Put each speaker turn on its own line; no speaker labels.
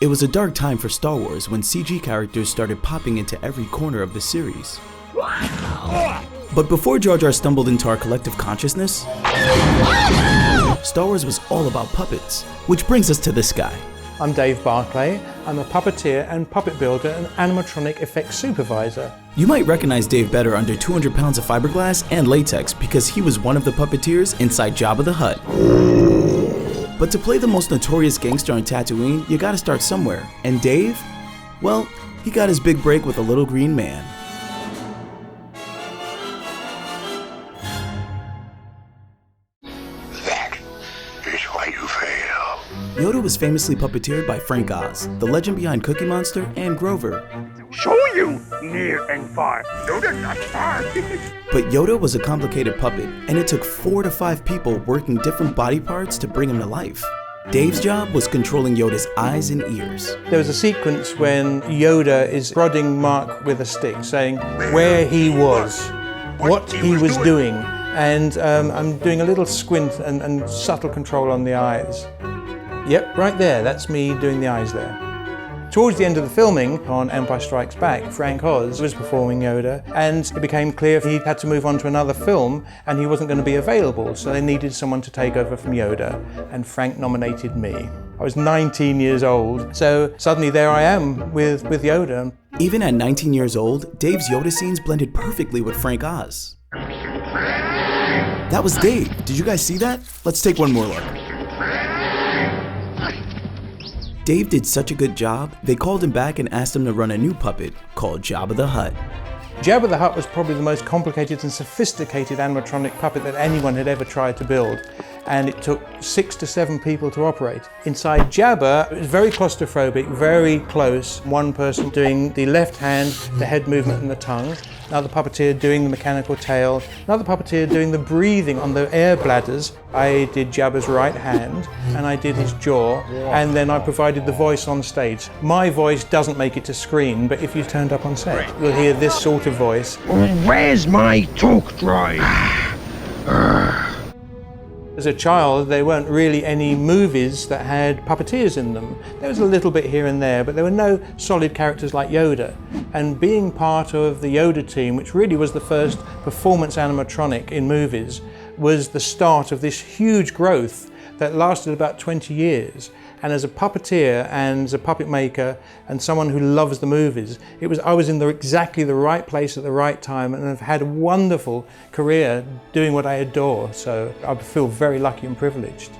It was a dark time for Star Wars when CG characters started popping into every corner of the series. But before Jar Jar stumbled into our collective consciousness, Star Wars was all about puppets, which brings us to this guy.
I'm Dave Barclay. I'm a puppeteer and puppet builder and animatronic effects supervisor.
You might recognize Dave better under 200 pounds of fiberglass and latex because he was one of the puppeteers inside Jabba the Hutt. But to play the most notorious gangster on Tatooine, you gotta start somewhere. And Dave? Well, he got his big break with a little green man.
That is why you fail.
Yoda was famously puppeteered by Frank Oz, the legend behind Cookie Monster and Grover.
Show you near and far. Yoda not far.
But Yoda was a complicated puppet, and it took 4 to 5 people working different body parts to bring him to life. Dave's job was controlling Yoda's eyes and ears.
There was a sequence when Yoda is prodding Mark with a stick, saying where he was, what he was doing, and I'm doing a little squint and subtle control on the eyes. Yep, right there, that's me doing the eyes there. Towards the end of the filming on Empire Strikes Back, Frank Oz was performing Yoda, and it became clear he had to move on to another film and he wasn't going to be available, so they needed someone to take over from Yoda, and Frank nominated me. I was 19 years old, so suddenly there I am with Yoda.
Even at 19 years old, Dave's Yoda scenes blended perfectly with Frank Oz. That was Dave. Did you guys see that? Let's take one more look. Dave did such a good job, they called him back and asked him to run a new puppet called Jabba the Hutt.
Jabba the Hutt was probably the most complicated and sophisticated animatronic puppet that anyone had ever tried to build, and it took 6 to 7 people to operate. Inside Jabba, it was very claustrophobic, very close. One person doing the left hand, the head movement and the tongue, another puppeteer doing the mechanical tail, another puppeteer doing the breathing on the air bladders. I did Jabba's right hand and I did his jaw, and then I provided the voice on stage. My voice doesn't make it to screen, but if you turned up on set, you'll hear this sort of voice.
Where's my talk drive?
As a child, there weren't really any movies that had puppeteers in them. There was a little bit here and there, but there were no solid characters like Yoda. And being part of the Yoda team, which really was the first performance animatronic in movies, was the start of this huge growth that lasted about 20 years. And as a puppeteer and as a puppet maker and someone who loves the movies, I was in exactly the right place at the right time, and I've had a wonderful career doing what I adore. So I feel very lucky and privileged.